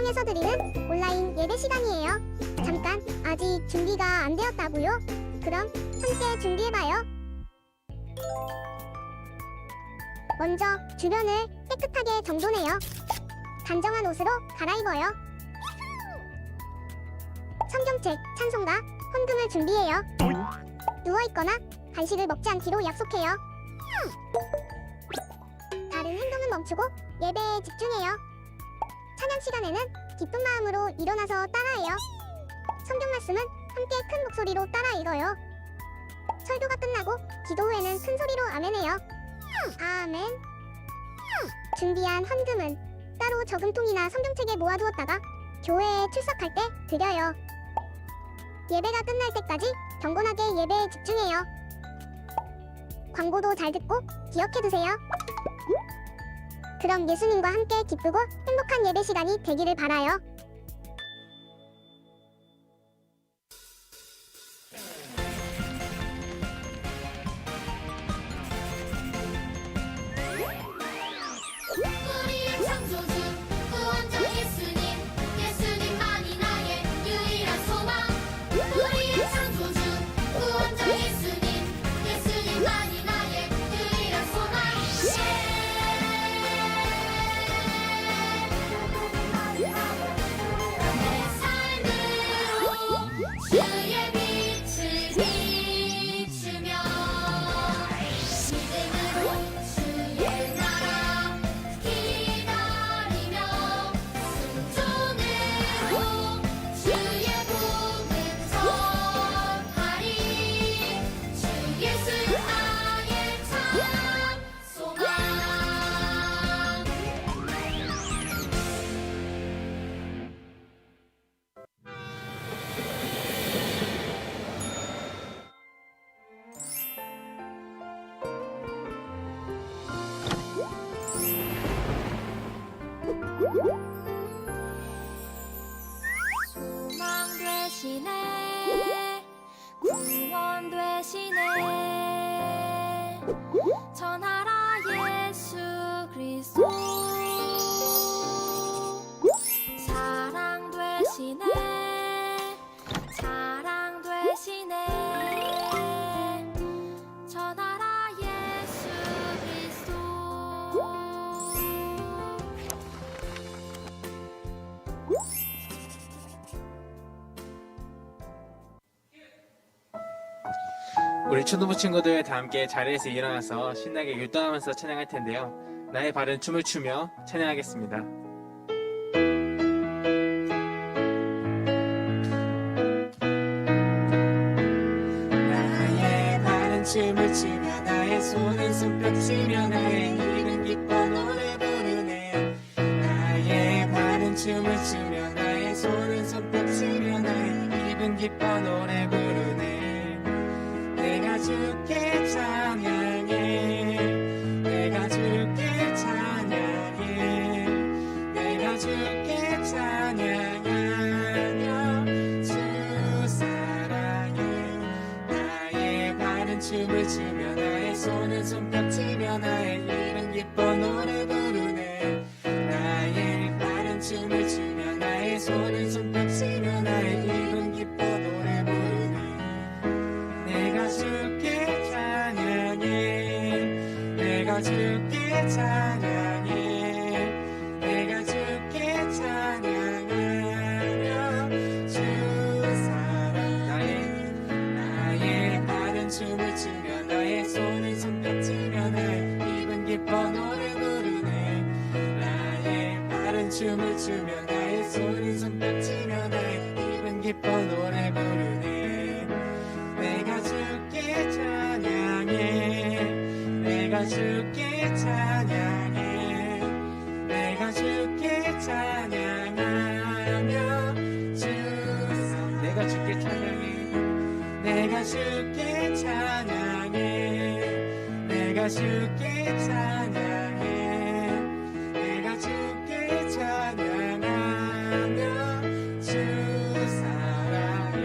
통해서 드리는 온라인 예배 시간이에요. 잠깐, 아직 준비가 안 되었다고요? 그럼 함께 준비해봐요. 먼저 주변을 깨끗하게 정돈해요. 단정한 옷으로 갈아입어요. 성경책, 찬송가, 헌금을 준비해요. 누워있거나 간식을 먹지 않기로 약속해요. 다른 행동은 멈추고 예배에 집중해요. 찬양 시간에는 기쁜 마음으로 일어나서 따라해요. 성경 말씀은 함께 큰 목소리로 따라 읽어요. 설교가 끝나고 기도 후에는 큰 소리로 아멘해요. 아멘. 준비한 헌금은 따로 저금통이나 성경책에 모아두었다가 교회에 출석할 때 드려요. 예배가 끝날 때까지 경건하게 예배에 집중해요. 광고도 잘 듣고 기억해두세요. 그럼 예수님과 함께 기쁘고 행복한 예배 시간이 되기를 바라요. 우리의 창조주 구원자 예수님, 예수님만이 나의 유일한 소망. 우리의 창조주 구원자 예수님, 예수님만이 나의 유일한 소망. 내 삶으로 주의 빛을 비추며 믿음으로 주의 나라 기다리며 순종으로 주의 복음 전하리. 주 예수 나의 참 소망. 소망 되시네, 구원 되시네, 전하라 예수 그리스도. 사랑 되시네, 사랑 되시네, 전하라 예수 그리스도. 우리 초등부 친구들 다 함께 자리에서 일어나서 신나게 율동하면서 찬양할 텐데요. 나의 발은 춤을 추며 찬양하겠습니다. 나의 발은 춤을 추며 나의 손은 손뼉치며 나의 입은 기뻐 노래 부르네. 나의 발은 춤을 추며 나의 손은 손뼉치며 나의 입은 기뻐 노래 부르네. 내가 주께 찬양해, 내가 주께 찬양해, 내가 주께 찬양하며 주 사랑해. 나의 발은 춤을 추며 나의 손은 손뼉치며 나의 입은 기뻐 노래 부르네. 나의 발은 춤을 추며 나의 손은 손뼉치며 나의 입은 기뻐 노래 부르네. 내가 주께 찬양해, 내가 주께 찬양해, 내가 주께 찬양하며 주 사랑. 나의 발은 춤을 추며 나의 손은 손뼉치며 나의 입은 기뻐 노래 부르네. 나의 발은 춤을 추며 나의 손은 손뼉치며 나의 입은 기뻐 노래 부르네. 내가 주께 찬양해, 내가 주께 찬양해, 내가 주께 찬양하며 주 사랑. 내가 주께 찬양해, 내가 주께 찬양해, 내가 주께 찬양해, 내가 주께 찬양하며 주 사랑해.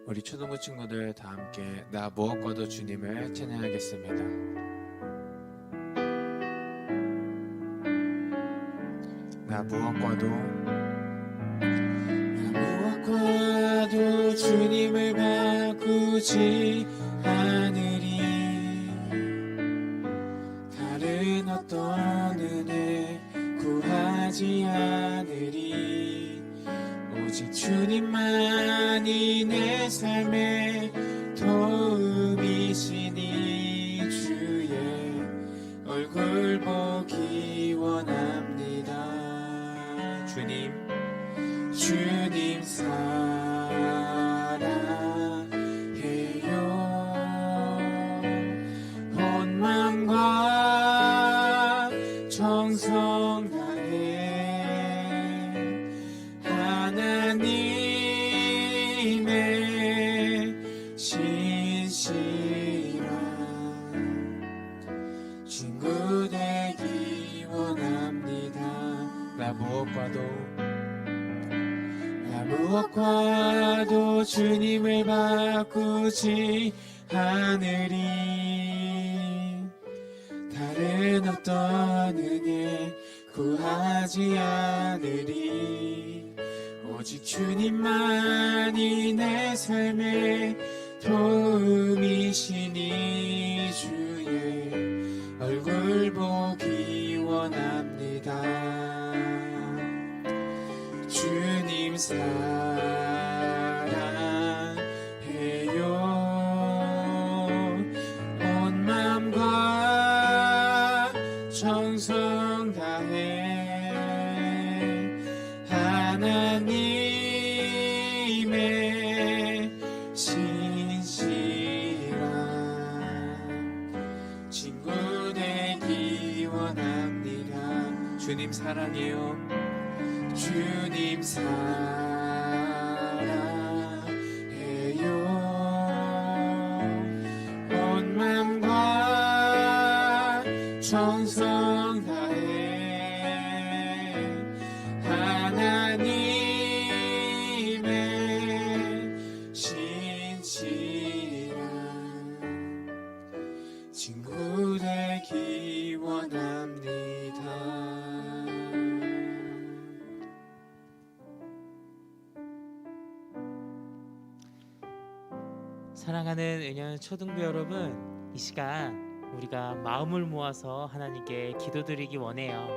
우리 초등부 친구들 다 함께 나 무엇과도 주님을 찬양하겠습니다. 나 무엇과도 주님을 바꾸지 않으리. 다른 어떤 은혜 구하지 않으리. 오직 주님만이 내 삶의 도움이시니 주의 얼굴 보기 원합니다. 주님 사랑해요. 온 마음과 정성 다해 하나님의 신실한 친구 되기 원합니다. 나 무엇과도 주님을 바꾸지 않으리. 다른 어떤 은혜 구하지 않으리. 오직 주님만이 내 삶의 도움이시니 주의 얼굴 보기 원합니다. 주님 사랑해요. 온 마음과 정성 다해 하나님의 신실한 친구 되기 원합니다. 주님 사랑해요. 주님 사랑해요. 온 마음과 정성 다해 하나님의 신실한 친구 되기 원합니다. 사랑하는 은연 초등부 여러분, 이 시간 우리가 마음을 모아서 하나님께 기도드리기 원해요.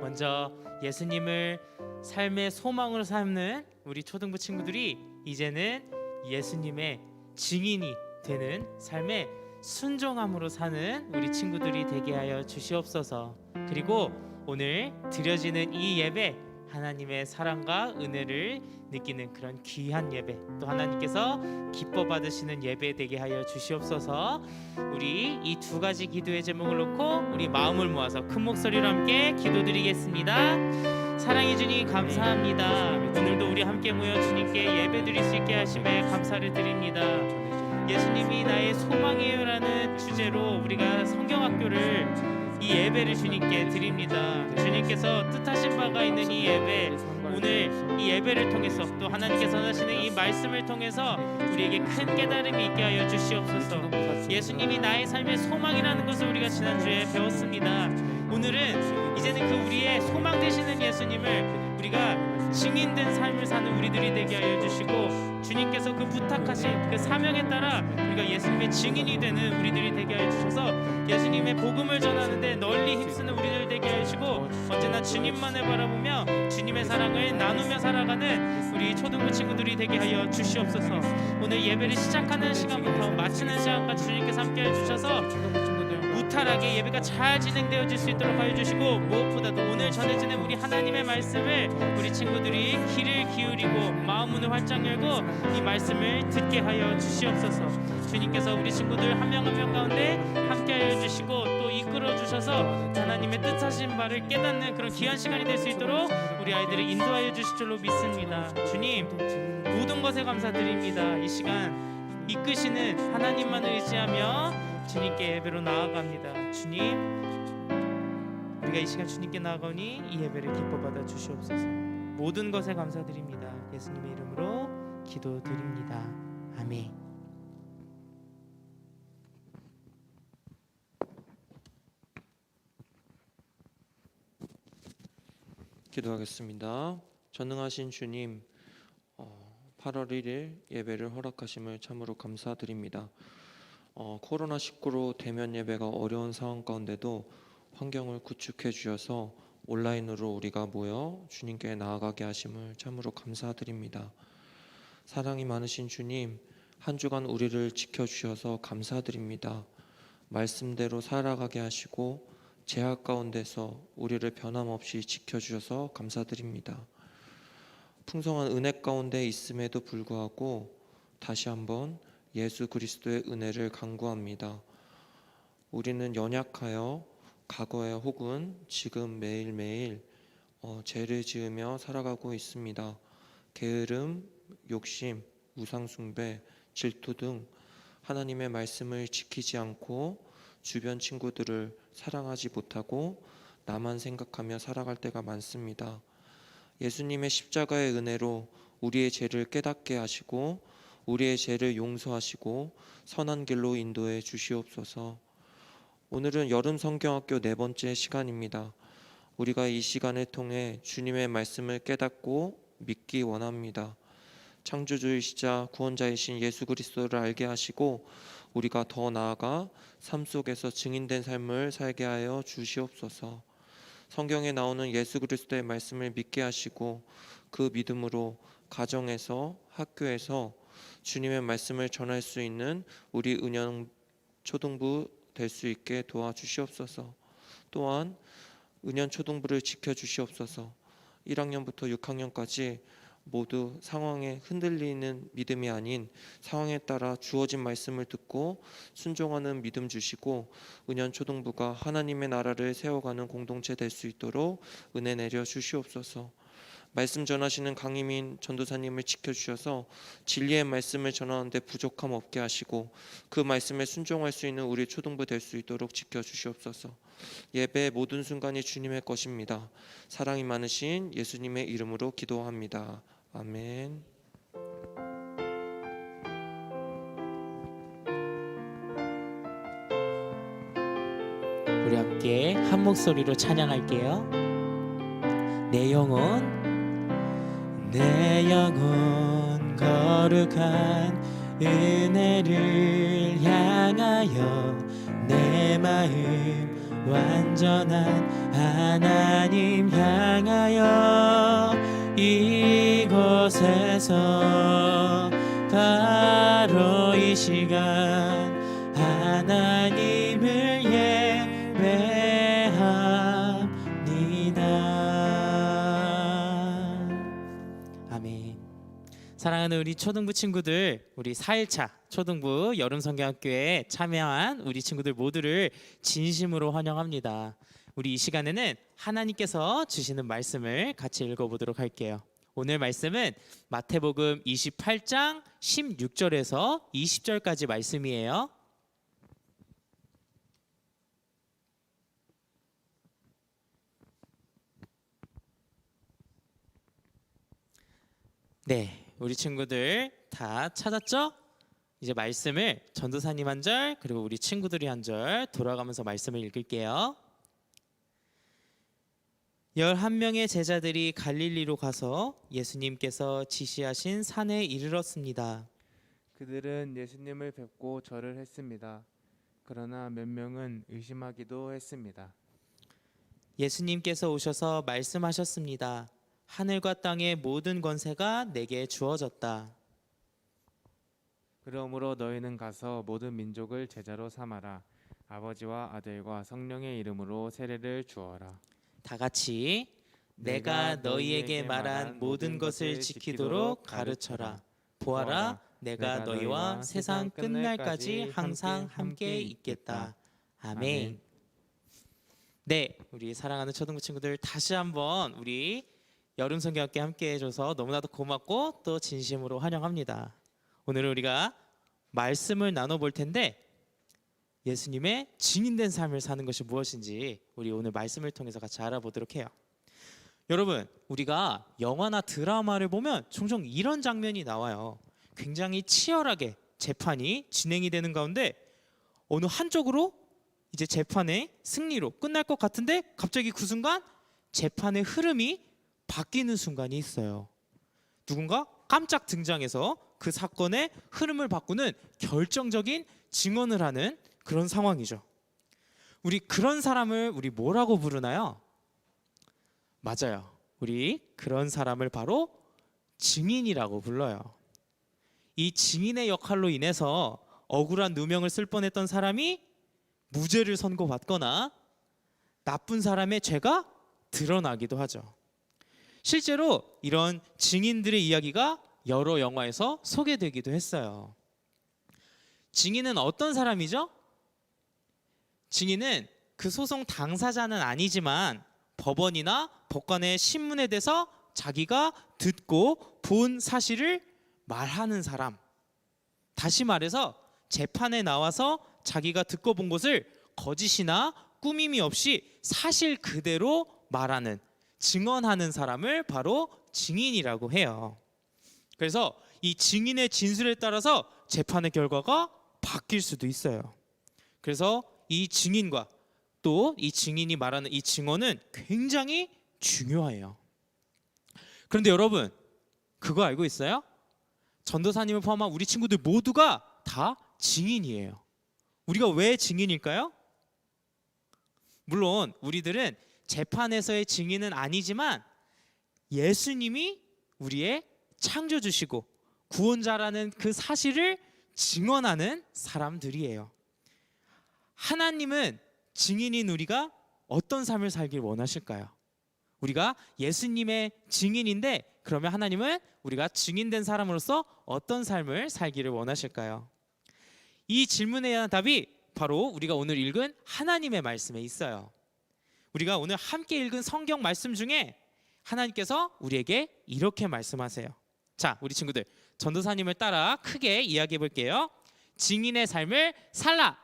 먼저 예수님을 삶의 소망으로 삼는 우리 초등부 친구들이 이제는 예수님의 증인이 되는 삶의 순종함으로 사는 우리 친구들이 되게 하여 주시옵소서. 그리고 오늘 드려지는 이 예배, 하나님의 사랑과 은혜를 느끼는 그런 귀한 예배, 또 하나님께서 기뻐 받으시는 예배 되게 하여 주시옵소서. 우리 이 두 가지 기도의 제목을 놓고 우리 마음을 모아서 큰 목소리로 함께 기도드리겠습니다. 사랑해 주님 감사합니다. 오늘도 우리 함께 모여 주님께 예배 드릴 수 있게 하심에 감사를 드립니다. 예수님이 나의 소망이에요라는 주제로 우리가 성경학교를 이 예배를 주님께 드립니다. 주님께서 뜻하신 바가 있는 이 예배, 오늘 이 예배를 통해서 또 하나님께서 하시는 이 말씀을 통해서 우리에게 큰 깨달음이 있게 하여 주시옵소서. 예수님이 나의 삶의 소망이라는 것을 우리가 지난주에 배웠습니다. 오늘은 이제는 그 우리의 소망 되시는 예수님을 우리가 증인된 삶을 사는 우리들이 되게 하여 주시고, 주님께서 그 부탁하신 그 사명에 따라 우리가 예수님의 증인이 되는 우리들이 되게 하여 주셔서 예수님의 복음을 전하는데 널리 힘쓰는 우리들 되게 하여 주시고, 언제나 주님만을 바라보며 주님의 사랑을 나누며 살아가는 우리 초등부 친구들이 되게 하여 주시옵소서. 오늘 예배를 시작하는 시간부터 마치는 시간까지 주님께서 함께 해주셔서 무탈하게 예배가 잘 진행되어질 수 있도록 하여 주시고, 무엇보다도 오늘 전해지는 우리 하나님의 말씀을 우리 친구들이 귀를 기울이고 마음 문을 활짝 열고 이 말씀을 듣게 하여 주시옵소서. 주님께서 우리 친구들 한 명 한 명 가운데 함께 하여 주시고 또 이끌어 주셔서 하나님의 뜻하신 바를 깨닫는 그런 귀한 시간이 될 수 있도록 우리 아이들을 인도하여 주실 줄로 믿습니다. 주님, 모든 것에 감사드립니다. 이 시간 이끄시는 하나님만을 의지하며 주님께 예배로 나아갑니다. 주님, 우리가 이 시간 주님께 나아가니 이 예배를 기뻐 받아 주시옵소서. 모든 것에 감사드립니다. 예수님의 이름으로 기도드립니다. 아멘. 기도하겠습니다. 전능하신 주님, 8월 1일 예배를 허락하심을 참으로 감사드립니다. 코로나19로 대면 예배가 어려운 상황 가운데도 환경을 구축해 주셔서 온라인으로 우리가 모여 주님께 나아가게 하심을 참으로 감사드립니다. 사랑이 많으신 주님, 한 주간 우리를 지켜주셔서 감사드립니다. 말씀대로 살아가게 하시고 제약 가운데서 우리를 변함없이 지켜주셔서 감사드립니다. 풍성한 은혜 가운데 있음에도 불구하고 다시 한번 예수 그리스도의 은혜를 간구합니다. 우리는 연약하여 과거에 혹은 지금 매일매일 죄를 지으며 살아가고 있습니다. 게으름, 욕심, 우상숭배, 질투 등 하나님의 말씀을 지키지 않고 주변 친구들을 사랑하지 못하고 나만 생각하며 살아갈 때가 많습니다. 예수님의 십자가의 은혜로 우리의 죄를 깨닫게 하시고 우리의 죄를 용서하시고 선한 길로 인도해 주시옵소서. 오늘은 여름 성경학교 4번째 시간입니다. 우리가 이 시간을 통해 주님의 말씀을 깨닫고 믿기 원합니다. 창조주이시자 구원자이신 예수 그리스도를 알게 하시고 우리가 더 나아가 삶 속에서 증인된 삶을 살게 하여 주시옵소서. 성경에 나오는 예수 그리스도의 말씀을 믿게 하시고 그 믿음으로 가정에서 학교에서 주님의 말씀을 전할 수 있는 우리 은영 초등부 될 수 있게 도와주시옵소서. 또한 은연 초등부를 지켜주시옵소서. 1학년부터 6학년까지 모두 상황에 흔들리는 믿음이 아닌 상황에 따라 주어진 말씀을 듣고 순종하는 믿음 주시고 은연 초등부가 하나님의 나라를 세워가는 공동체 될 수 있도록 은혜 내려 주시옵소서. 말씀 전하시는 강희민 전도사님을 지켜주셔서 진리의 말씀을 전하는데 부족함 없게 하시고 그 말씀에 순종할 수 있는 우리 초등부 될 수 있도록 지켜주시옵소서. 예배의 모든 순간이 주님의 것입니다. 사랑이 많으신 예수님의 이름으로 기도합니다. 아멘. 우리 함께 한 목소리로 찬양할게요. 내 영혼 거룩한 은혜를 향하여 내 마음 완전한 하나님 향하여 이곳에서 바로 이 시간 하나님을 아멘. 사랑하는 우리 초등부 친구들, 우리 4일차 초등부 여름성경학교에 참여한 우리 친구들 모두를 진심으로 환영합니다. 우리 이 시간에는 하나님께서 주시는 말씀을 같이 읽어보도록 할게요. 오늘 말씀은 마태복음 28장 16절에서 20절까지 말씀이에요. 네, 우리 친구들 다 찾았죠? 이제 말씀을 전도사님 한 절, 그리고 우리 친구들이 한 절 돌아가면서 말씀을 읽을게요. 11명의 제자들이 갈릴리로 가서 예수님께서 지시하신 산에 이르렀습니다. 그들은 예수님을 뵙고 절을 했습니다. 그러나 몇 명은 의심하기도 했습니다. 예수님께서 오셔서 말씀하셨습니다. 하늘과 땅의 모든 권세가 내게 주어졌다. 그러므로 너희는 가서 모든 민족을 제자로 삼아라. 아버지와 아들과 성령의 이름으로 세례를 주어라. 다 같이 내가 너희에게 말한 모든 것을 지키도록 가르쳐라. 보아라, 내가 너희와 세상 끝날까지 항상 함께 있겠다. 아멘. 네, 우리 사랑하는 초등부 친구들 다시 한번 우리 여름성경학교 함께 해줘서 너무나도 고맙고 또 진심으로 환영합니다. 오늘은 우리가 말씀을 나눠볼 텐데 예수님의 증인된 삶을 사는 것이 무엇인지 우리 오늘 말씀을 통해서 같이 알아보도록 해요. 여러분, 우리가 영화나 드라마를 보면 종종 이런 장면이 나와요. 굉장히 치열하게 재판이 진행이 되는 가운데 어느 한쪽으로 이제 재판의 승리로 끝날 것 같은데 갑자기 그 순간 재판의 흐름이 바뀌는 순간이 있어요. 누군가 깜짝 등장해서 그 사건의 흐름을 바꾸는 결정적인 증언을 하는 그런 상황이죠. 우리 그런 사람을 우리 뭐라고 부르나요? 맞아요. 우리 그런 사람을 바로 증인이라고 불러요. 이 증인의 역할로 인해서 억울한 누명을 쓸 뻔했던 사람이 무죄를 선고받거나 나쁜 사람의 죄가 드러나기도 하죠. 실제로 이런 증인들의 이야기가 여러 영화에서 소개되기도 했어요. 증인은 어떤 사람이죠? 증인은 그 소송 당사자는 아니지만 법원이나 법관의 신문에 대해서 자기가 듣고 본 사실을 말하는 사람. 다시 말해서 재판에 나와서 자기가 듣고 본 것을 거짓이나 꾸밈이 없이 사실 그대로 말하는, 증언하는 사람을 바로 증인이라고 해요. 그래서 이 증인의 진술에 따라서 재판의 결과가 바뀔 수도 있어요. 그래서 이 증인과 또 이 증인이 말하는 이 증언은 굉장히 중요해요. 그런데 여러분, 그거 알고 있어요? 전도사님을 포함한 우리 친구들 모두가 다 증인이에요. 우리가 왜 증인일까요? 물론 우리들은 재판에서의 증인은 아니지만 예수님이 우리의 창조주시고 구원자라는 그 사실을 증언하는 사람들이에요. 하나님은 증인인 우리가 어떤 삶을 살길 원하실까요? 우리가 예수님의 증인인데 그러면 하나님은 우리가 증인된 사람으로서 어떤 삶을 살기를 원하실까요? 이 질문에 대한 답이 바로 우리가 오늘 읽은 하나님의 말씀에 있어요. 우리가 오늘 함께 읽은 성경 말씀 중에 하나님께서 우리에게 이렇게 말씀하세요. 자, 우리 친구들 전도사님을 따라 크게 이야기해 볼게요. 증인의 삶을 살라.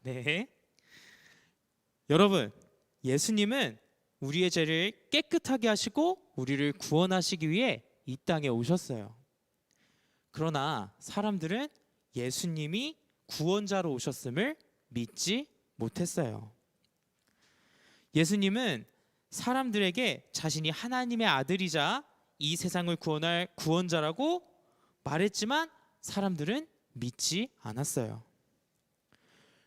네. 여러분, 예수님은 우리의 죄를 깨끗하게 하시고 우리를 구원하시기 위해 이 땅에 오셨어요. 그러나 사람들은 예수님이 구원자로 오셨음을 믿지 못했어요. 예수님은 사람들에게 자신이 하나님의 아들이자 이 세상을 구원할 구원자라고 말했지만 사람들은 믿지 않았어요.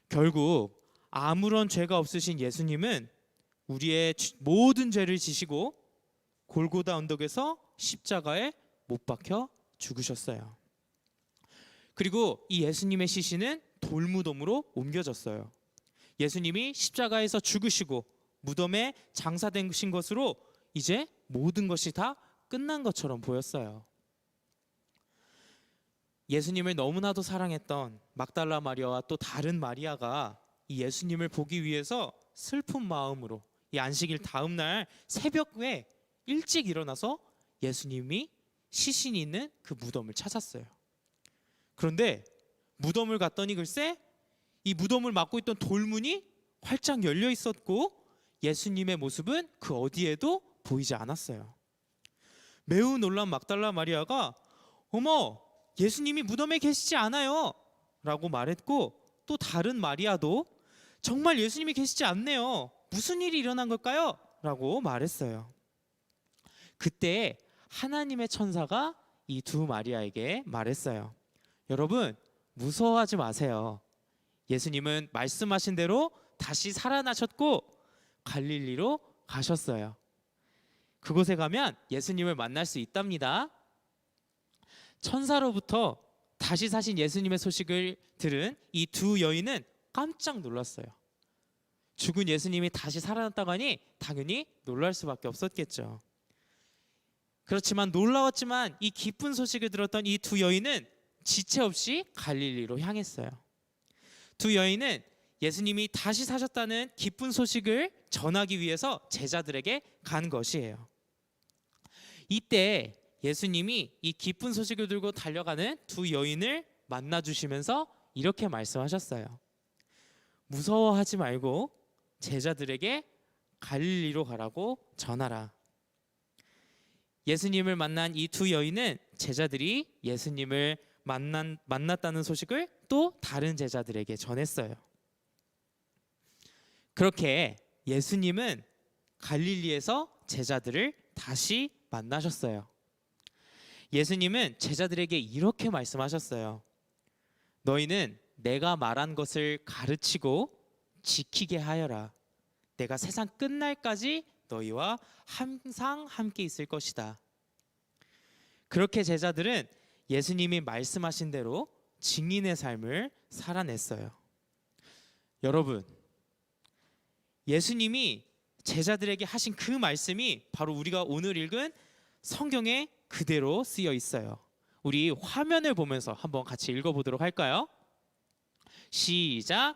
결국 아무런 죄가 없으신 예수님은 우리의 모든 죄를 지시고 골고다 언덕에서 십자가에 못 박혀 죽으셨어요. 그리고 이 예수님의 시신은 돌무덤으로 옮겨졌어요. 예수님이 십자가에서 죽으시고 무덤에 장사되신 것으로 이제 모든 것이 다 끝난 것처럼 보였어요. 예수님을 너무나도 사랑했던 막달라 마리아와 또 다른 마리아가 이 예수님을 보기 위해서 슬픈 마음으로 이 안식일 다음 날 새벽에 일찍 일어나서 예수님이 시신이 있는 그 무덤을 찾았어요. 그런데 무덤을 갔더니 글쎄 이 무덤을 막고 있던 돌문이 활짝 열려 있었고 예수님의 모습은 그 어디에도 보이지 않았어요. 매우 놀란 막달라 마리아가 어머, 예수님이 무덤에 계시지 않아요 라고 말했고 또 다른 마리아도 정말 예수님이 계시지 않네요. 무슨 일이 일어난 걸까요? 라고 말했어요. 그때 하나님의 천사가 이 두 마리아에게 말했어요. 여러분, 무서워하지 마세요. 예수님은 말씀하신 대로 다시 살아나셨고 갈릴리로 가셨어요. 그곳에 가면 예수님을 만날 수 있답니다. 천사로부터 다시 사신 예수님의 소식을 들은 이 두 여인은 깜짝 놀랐어요. 죽은 예수님이 다시 살아났다고 하니 당연히 놀랄 수밖에 없었겠죠. 그렇지만 놀라웠지만 이 기쁜 소식을 들었던 이 두 여인은 지체 없이 갈릴리로 향했어요. 두 여인은 예수님이 다시 사셨다는 기쁜 소식을 전하기 위해서 제자들에게 간 것이에요. 이때 예수님이 이 기쁜 소식을 들고 달려가는 두 여인을 만나 주시면서 이렇게 말씀하셨어요. 무서워하지 말고 제자들에게 갈릴리로 가라고 전하라. 예수님을 만난 이 두 여인은 제자들이 예수님을 만났다는 소식을 또 다른 제자들에게 전했어요. 그렇게 예수님은 갈릴리에서 제자들을 다시 만나셨어요. 예수님은 제자들에게 이렇게 말씀하셨어요. 너희는 내가 말한 것을 가르치고 지키게 하여라. 내가 세상 끝날까지 너희와 항상 함께 있을 것이다. 그렇게 제자들은 예수님이 말씀하신 대로 증인의 삶을 살아냈어요. 여러분, 예수님이 제자들에게 하신 그 말씀이 바로 우리가 오늘 읽은 성경에 그대로 쓰여 있어요. 우리 화면을 보면서 한번 같이 읽어보도록 할까요? 시작.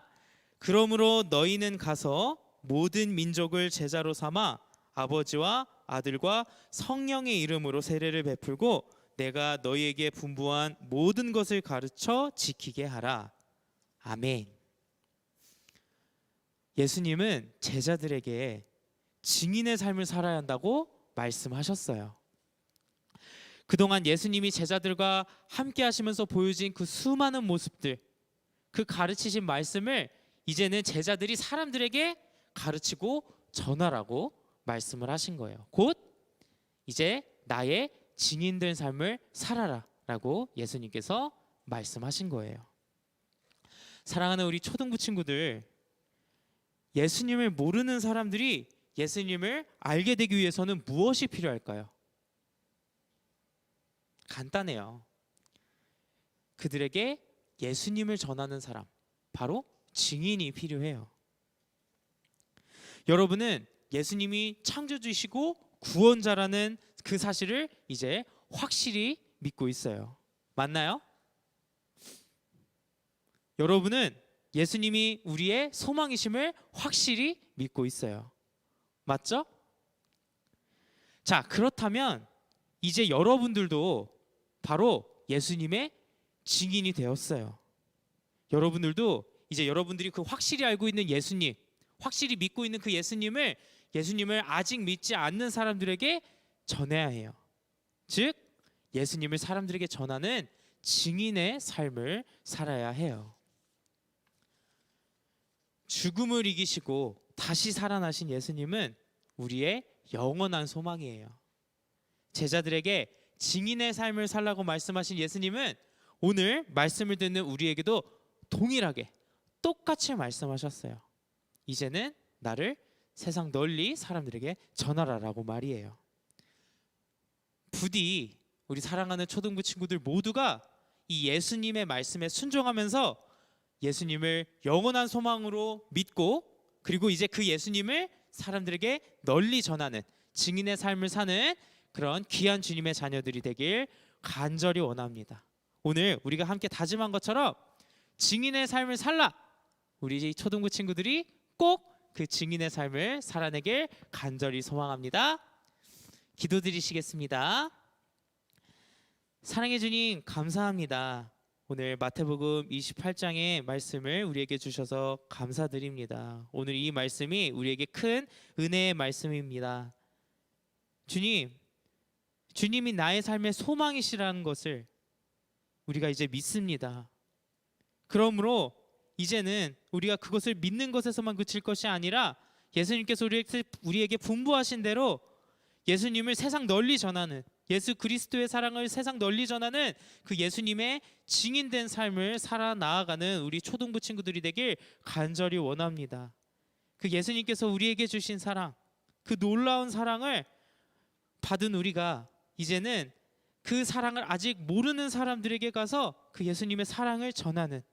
그러므로 너희는 가서 모든 민족을 제자로 삼아 아버지와 아들과 성령의 이름으로 세례를 베풀고 내가 너희에게 분부한 모든 것을 가르쳐 지키게 하라. 아멘. 예수님은 제자들에게 증인의 삶을 살아야 한다고 말씀하셨어요. 그동안 예수님이 제자들과 함께 하시면서 보여진 그 수많은 모습들, 그 가르치신 말씀을 이제는 제자들이 사람들에게 가르치고 전하라고 말씀을 하신 거예요. 곧 이제 나의 증인된 삶을 살아라 라고 예수님께서 말씀하신 거예요. 사랑하는 우리 초등부 친구들, 예수님을 모르는 사람들이 예수님을 알게 되기 위해서는 무엇이 필요할까요? 간단해요. 그들에게 예수님을 전하는 사람, 바로 증인이 필요해요. 여러분은 예수님이 창조주이시고 구원자라는 그 사실을 이제 확실히 믿고 있어요. 맞나요? 여러분은 예수님이 우리의 소망이심을 확실히 믿고 있어요. 맞죠? 자, 그렇다면 이제 여러분들도 바로 예수님의 증인이 되었어요. 여러분들도 이제 여러분들이 그 확실히 알고 있는 예수님, 확실히 믿고 있는 그 예수님을 아직 믿지 않는 사람들에게 전해야 해요. 즉, 예수님을 사람들에게 전하는 증인의 삶을 살아야 해요. 죽음을 이기시고 다시 살아나신 예수님은 우리의 영원한 소망이에요. 제자들에게 증인의 삶을 살라고 말씀하신 예수님은 오늘 말씀을 듣는 우리에게도 동일하게 똑같이 말씀하셨어요. 이제는 나를 세상 널리 사람들에게 전하라라고 말이에요. 부디 우리 사랑하는 초등부 친구들 모두가 이 예수님의 말씀에 순종하면서 예수님을 영원한 소망으로 믿고, 그리고 이제 그 예수님을 사람들에게 널리 전하는 증인의 삶을 사는 그런 귀한 주님의 자녀들이 되길 간절히 원합니다. 오늘 우리가 함께 다짐한 것처럼 증인의 삶을 살라, 우리 초등부 친구들이 꼭 그 증인의 삶을 살아내길 간절히 소망합니다. 기도드리시겠습니다. 사랑해 주님, 감사합니다. 오늘 마태복음 28장의 말씀을 우리에게 주셔서 감사드립니다. 오늘 이 말씀이 우리에게 큰 은혜의 말씀입니다. 주님이 나의 삶의 소망이시라는 것을 우리가 이제 믿습니다. 그러므로 이제는 우리가 그것을 믿는 것에서만 그칠 것이 아니라 예수님께서 우리에게 분부하신 대로 예수님을 세상 널리 전하는, 예수 그리스도의 사랑을 세상 널리 전하는 그 예수님의 증인된 삶을 살아 나아가는 우리 초등부 친구들이 되길 간절히 원합니다. 그 예수님께서 우리에게 주신 사랑, 그 놀라운 사랑을 받은 우리가 이제는 그 사랑을 아직 모르는 사람들에게 가서 그 예수님의 사랑을 전하는,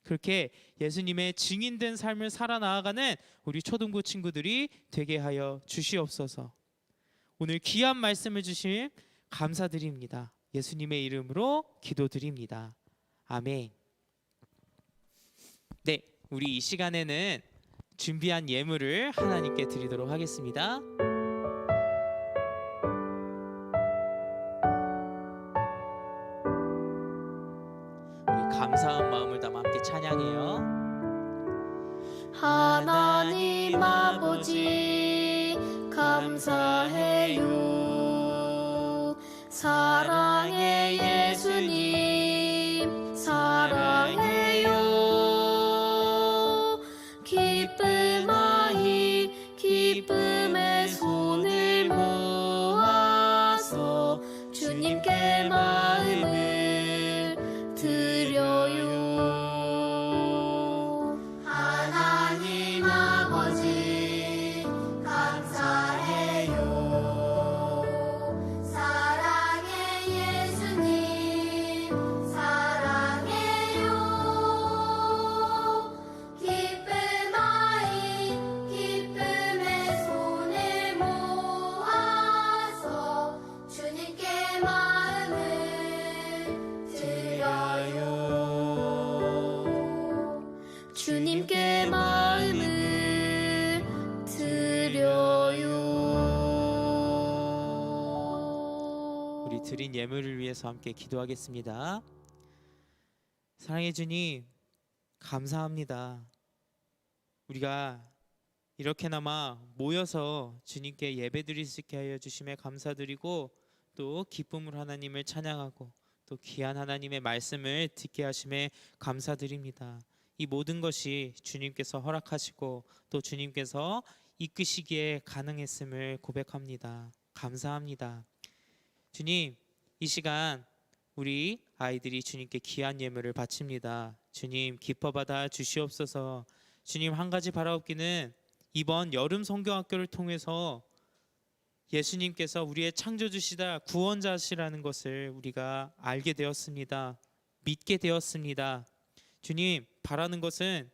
그렇게 예수님의 증인된 삶을 살아 나아가는 우리 초등부 친구들이 되게 하여 주시옵소서. 오늘 귀한 말씀을 주심 감사드립니다. 예수님의 이름으로 기도드립니다. 아멘. 네, 우리 이 시간에는 준비한 예물을 하나님께 드리도록 하겠습니다. 우리 감사한 마음을 담아 함께 찬양해요. 하나님 아버지 감사해요. 사랑의 예수님 사랑해요. 기쁨하이 기쁨의 손을 모아서 주님께 마음을 드려요. 하나님 아버지 감사해요. 사랑의 예수님 사랑해요. 기쁨하이 기쁨의 손을 모아서 주님께 마음을 드려요. 주님께 마음을 드려요. 우리 드린 예물을 위해서 함께 기도하겠습니다. 사랑해 주님, 감사합니다. 우리가 이렇게나마 모여서 주님께 예배드릴 수 있게 하여 주심에 감사드리고, 또 기쁨으로 하나님을 찬양하고 또 귀한 하나님의 말씀을 듣게 하심에 감사드립니다. 이 모든 것이 주님께서 허락하시고 또 주님께서 이끄시기에 가능했음을 고백합니다. 감사합니다. 주님, 이 시간 우리 아이들이 주님께 귀한 예물을 바칩니다. 주님, 기뻐 받아 주시옵소서. 주님, 한 가지 바라옵기는 이번 여름 성경학교를 통해서 예수님께서 우리의 창조주시다 구원자시라는 것을 우리가 알게 되었습니다. 믿게 되었습니다. 주님, 바라는 것은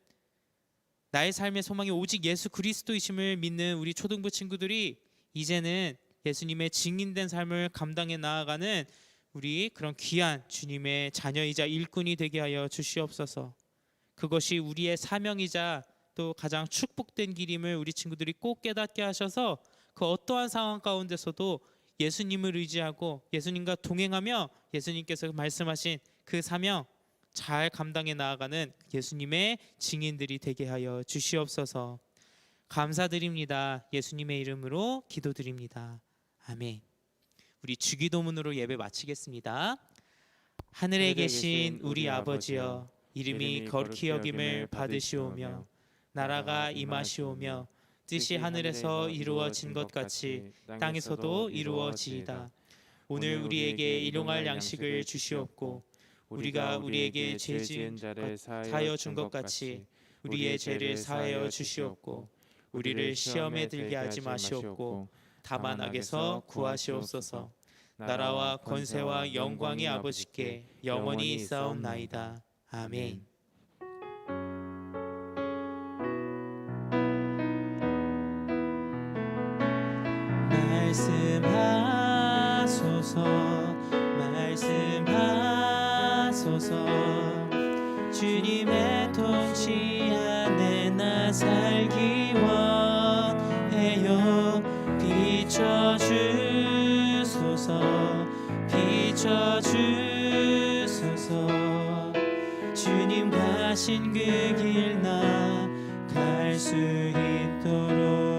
나의 삶의 소망이 오직 예수 그리스도이심을 믿는 우리 초등부 친구들이 이제는 예수님의 증인된 삶을 감당해 나아가는 우리 그런 귀한 주님의 자녀이자 일꾼이 되게 하여 주시옵소서. 그것이 우리의 사명이자 또 가장 축복된 길임을 우리 친구들이 꼭 깨닫게 하셔서 그 어떠한 상황 가운데서도 예수님을 의지하고 예수님과 동행하며 예수님께서 말씀하신 그 사명 잘 감당해 나아가는 예수님의 증인들이 되게 하여 주시옵소서. 감사드립니다. 예수님의 이름으로 기도드립니다. 아멘. 우리 주기도문으로 예배 마치겠습니다. 하늘에 계신 우리 아버지여, 이름이 거룩히 여김을 받으시오며 나라가 임하시오며 뜻이 하늘에서 이루어진 것 같이 땅에서도 이루어지이다. 오늘 우리에게 일용할 양식을 주시옵고 우리가 우리에게 죄 지은 자를 사하여 준 것 같이 우리의 죄를 사하여 주시옵고 우리를 시험에 들게 하지 마시옵고 다만 악에서 구하시옵소서. 나라와 권세와 영광이 아버지께 영원히 있사옵나이다. 아멘. 말씀하소서, 말씀하소서. 주님의 통치 안에 나 살기 원해요. 비춰주소서, 비춰주소서. 주님 가신 그 길 나 갈 수 있도록